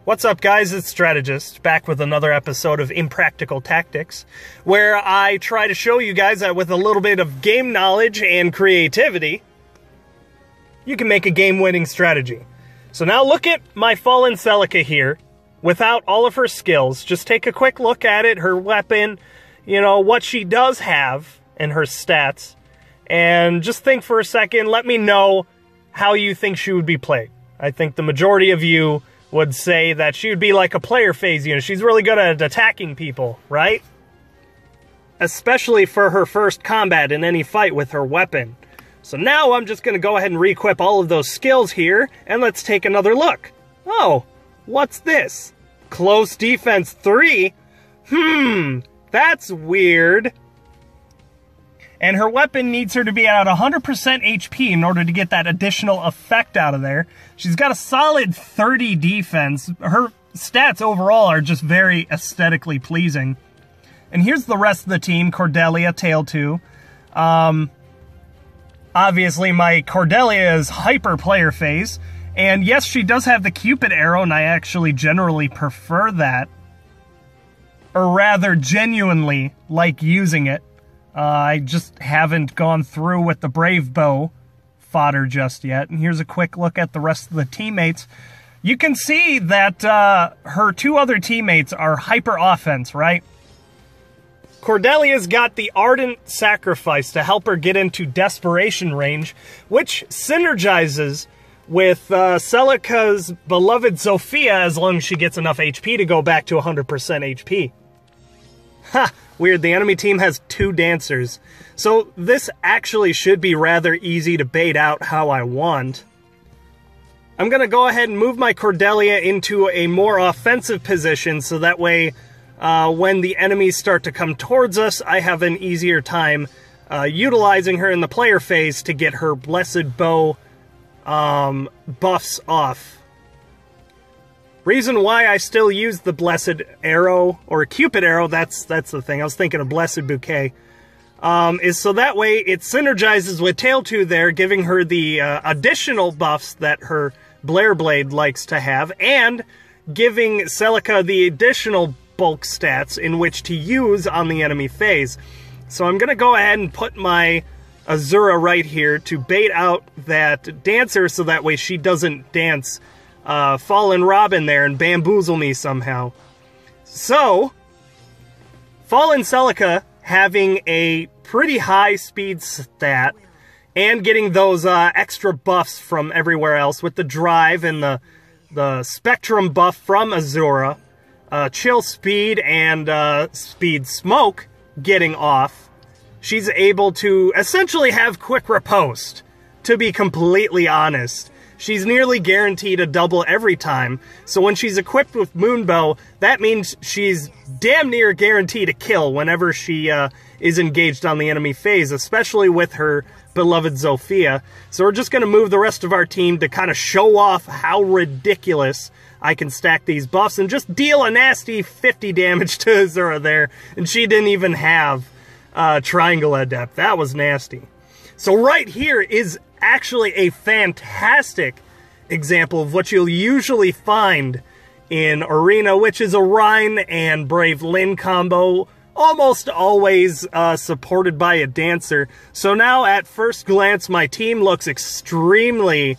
What's up, guys? It's Strategist, back with another episode of Impractical Tactics, where I try to show you guys that with a little bit of game knowledge and creativity, you can make a game-winning strategy. So now look at my Fallen Celica here, without all of her skills. Just take a quick look at it, her weapon, you know, what she does have, and her stats, and just think for a second, let me know how you think she would be played. I think the majority of you would say that she would be like a player phase unit. She's really good at attacking people, right? Especially for her first combat in any fight with her weapon. So now I'm just going to go ahead and re-equip all of those skills here, and let's take another look. Oh, what's this? Close defense 3? That's weird. And her weapon needs her to be at 100% HP in order to get that additional effect out of there. She's got a solid 30 defense. Her stats overall are just very aesthetically pleasing. And here's the rest of the team. Cordelia, Tail 2. Obviously, my Cordelia is hyper player phase. And yes, she does have the Cupid arrow, and I actually generally prefer that. Or rather, genuinely like using it. I just haven't gone through with the Brave Bow fodder just yet. And here's a quick look at the rest of the teammates. You can see that her two other teammates are hyper offense, right? Cordelia's got the Ardent Sacrifice to help her get into desperation range, which synergizes with Celica's beloved Sophia as long as she gets enough HP to go back to 100% HP. Ha! Weird, the enemy team has 2 dancers. So this actually should be rather easy to bait out how I want. I'm going to go ahead and move my Cordelia into a more offensive position so that way when the enemies start to come towards us, I have an easier time utilizing her in the player phase to get her Blessed Bow buffs off. Reason why I still use the Blessed Arrow, or Cupid Arrow, that's the thing, I was thinking of Blessed Bouquet, is so that way it synergizes with Tail 2 there, giving her the additional buffs that her Blair Blade likes to have, and giving Celica the additional bulk stats in which to use on the enemy phase. So I'm going to go ahead and put my Azura right here to bait out that dancer so that way she doesn't dance Fallen Robin there and bamboozle me somehow. So, Fallen Celica having a pretty high speed stat and getting those extra buffs from everywhere else with the drive and the spectrum buff from Azura, chill speed and speed smoke getting off, she's able to essentially have quick riposte, to be completely honest. She's nearly guaranteed a double every time, so when she's equipped with Moonbow, that means she's damn near guaranteed a kill whenever she is engaged on the enemy phase, especially with her beloved Sophia. So we're just going to move the rest of our team to kind of show off how ridiculous I can stack these buffs and just deal a nasty 50 damage to Azura there, and she didn't even have Triangle Adept. That was nasty. So right here is actually a fantastic example of what you'll usually find in Arena, which is a Rhine and Brave Lyn combo, almost always supported by a dancer. So now at first glance, my team looks extremely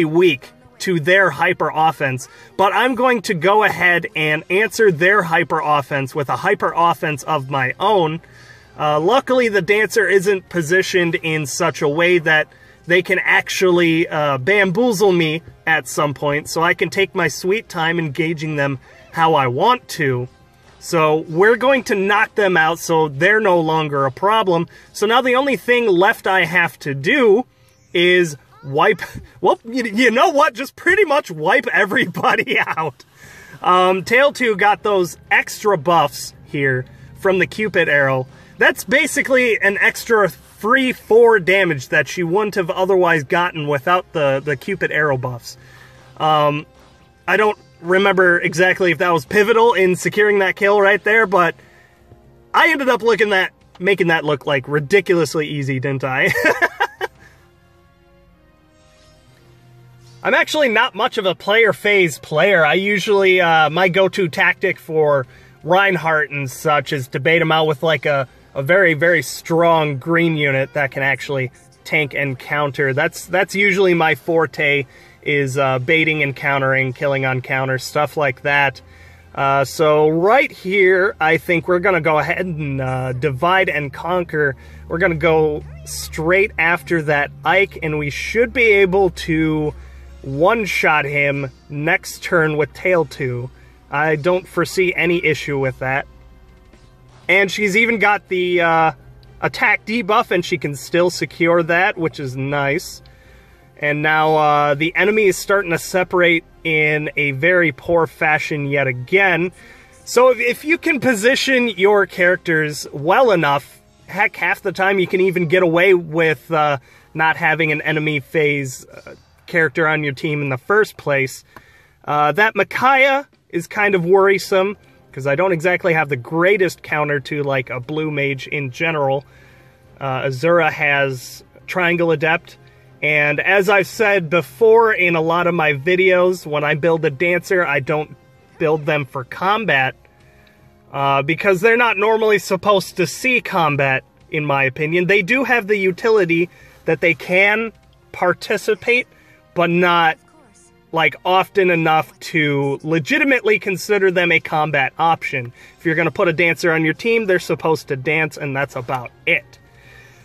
weak to their hyper offense, but I'm going to go ahead and answer their hyper offense with a hyper offense of my own. Luckily, the dancer isn't positioned in such a way that they can actually bamboozle me at some point, so I can take my sweet time engaging them how I want to. So we're going to knock them out so they're no longer a problem. So now the only thing left I have to do is wipe... Well, you know what? Just pretty much wipe everybody out. Tail 2 got those extra buffs here from the Cupid arrow. That's basically an extra free 4 damage that she wouldn't have otherwise gotten without the Cupid arrow buffs. I don't remember exactly if that was pivotal in securing that kill right there, but I ended up making that look like ridiculously easy, didn't I? I'm actually not much of a player phase player. I usually, my go-to tactic for Reinhardt and such is to bait him out with like a very, very strong green unit that can actually tank and counter. That's usually my forte, is baiting and countering, killing on counter, stuff like that. So right here, I think we're going to go ahead and divide and conquer. We're going to go straight after that Ike, and we should be able to one-shot him next turn with Tail 2. I don't foresee any issue with that. And she's even got the attack debuff, and she can still secure that, which is nice. And now the enemy is starting to separate in a very poor fashion yet again. So if you can position your characters well enough, heck, half the time you can even get away with not having an enemy phase character on your team in the first place. That Micaiah is kind of worrisome, because I don't exactly have the greatest counter to like a blue mage in general. Azura has Triangle Adept, and as I've said before in a lot of my videos, when I build a dancer, I don't build them for combat, because they're not normally supposed to see combat, in my opinion. They do have the utility that they can participate, but not like often enough to legitimately consider them a combat option. If you're going to put a dancer on your team, they're supposed to dance, and that's about it.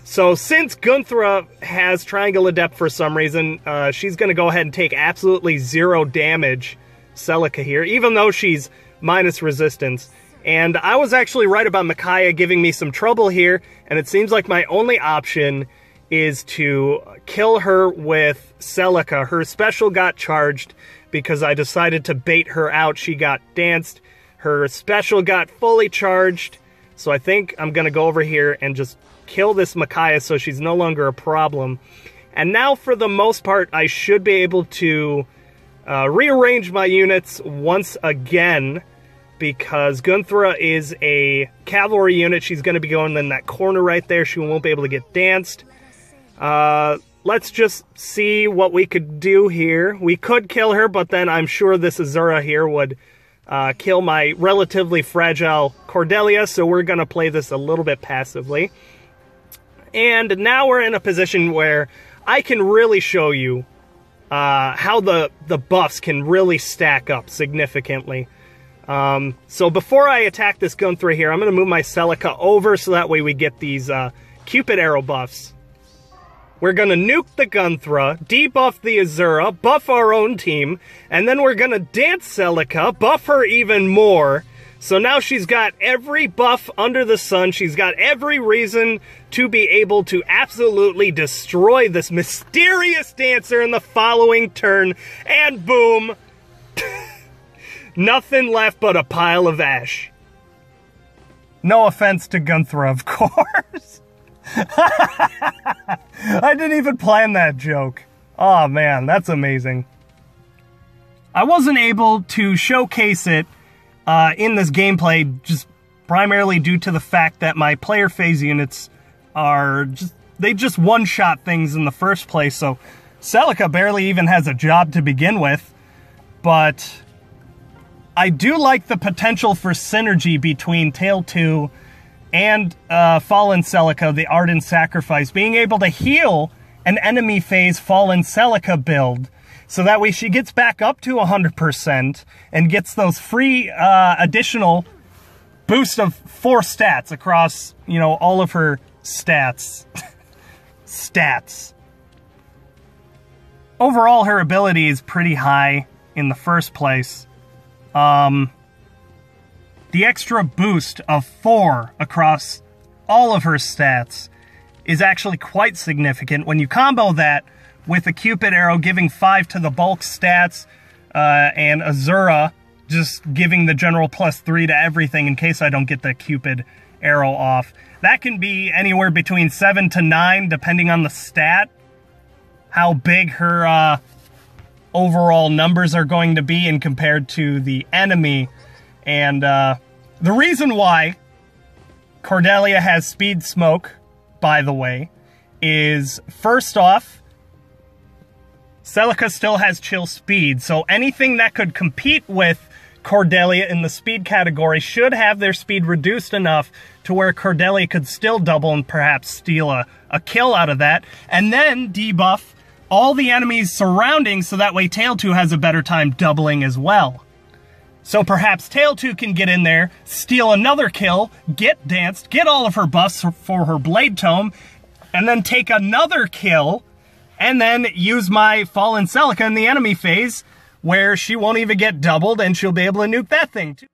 So since Gunthra has Triangle Adept for some reason, she's going to go ahead and take absolutely 0 damage, Celica here, even though she's minus resistance. And I was actually right about Micaiah giving me some trouble here, and it seems like my only option is to kill her with Celica. Her special got charged because I decided to bait her out. She got danced. Her special got fully charged. So I think I'm going to go over here and just kill this Micaiah so she's no longer a problem. And now for the most part, I should be able to rearrange my units once again, because Gunthra is a cavalry unit. She's going to be going in that corner right there. She won't be able to get danced. Let's just see what we could do here. We could kill her, but then I'm sure this Azura here would kill my relatively fragile Cordelia, so we're going to play this a little bit passively. And now we're in a position where I can really show you how the buffs can really stack up significantly. So before I attack this Gunthra here, I'm going to move my Celica over so that way we get these Cupid arrow buffs. We're going to nuke the Gunthra, debuff the Azura, buff our own team, and then we're going to dance Celica, buff her even more. So now she's got every buff under the sun. She's got every reason to be able to absolutely destroy this mysterious dancer in the following turn. And boom! Nothing left but a pile of ash. No offense to Gunthra, of course. I didn't even plan that joke. Oh man, that's amazing. I wasn't able to showcase it in this gameplay just primarily due to the fact that my player phase units are they just one-shot things in the first place, so Celica barely even has a job to begin with. But I do like the potential for synergy between Tail 2 and Fallen Celica, the Ardent Sacrifice, being able to heal an enemy phase Fallen Celica build, so that way she gets back up to 100% and gets those free additional boost of 4 stats across, you know, all of her stats. Stats. Overall, her ability is pretty high in the first place. The extra boost of 4 across all of her stats is actually quite significant. When you combo that with a Cupid arrow giving 5 to the bulk stats, and Azura just giving the general +3 to everything in case I don't get the Cupid arrow off, that can be anywhere between 7 to 9 depending on the stat, how big her overall numbers are going to be and compared to the enemy. And the reason why Cordelia has Speed Smoke, by the way, is first off, Celica still has chill speed, so anything that could compete with Cordelia in the speed category should have their speed reduced enough to where Cordelia could still double and perhaps steal a kill out of that, and then debuff all the enemies surrounding so that way Tail 2 has a better time doubling as well. So perhaps Tail 2 can get in there, steal another kill, get danced, get all of her buffs for her Blade Tome, and then take another kill, and then use my Fallen Celica in the enemy phase, where she won't even get doubled, and she'll be able to nuke that thing too.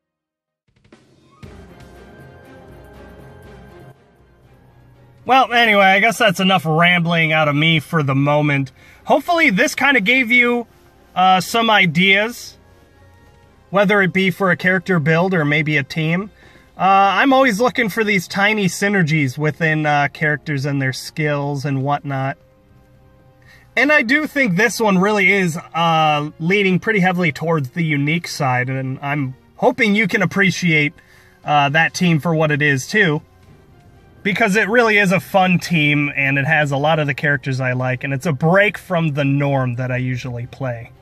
Well, anyway, I guess that's enough rambling out of me for the moment. Hopefully this kind of gave you some ideas, whether it be for a character build or maybe a team. I'm always looking for these tiny synergies within characters and their skills and whatnot. And I do think this one really is leaning pretty heavily towards the unique side, and I'm hoping you can appreciate that team for what it is too. Because it really is a fun team, and it has a lot of the characters I like, and it's a break from the norm that I usually play.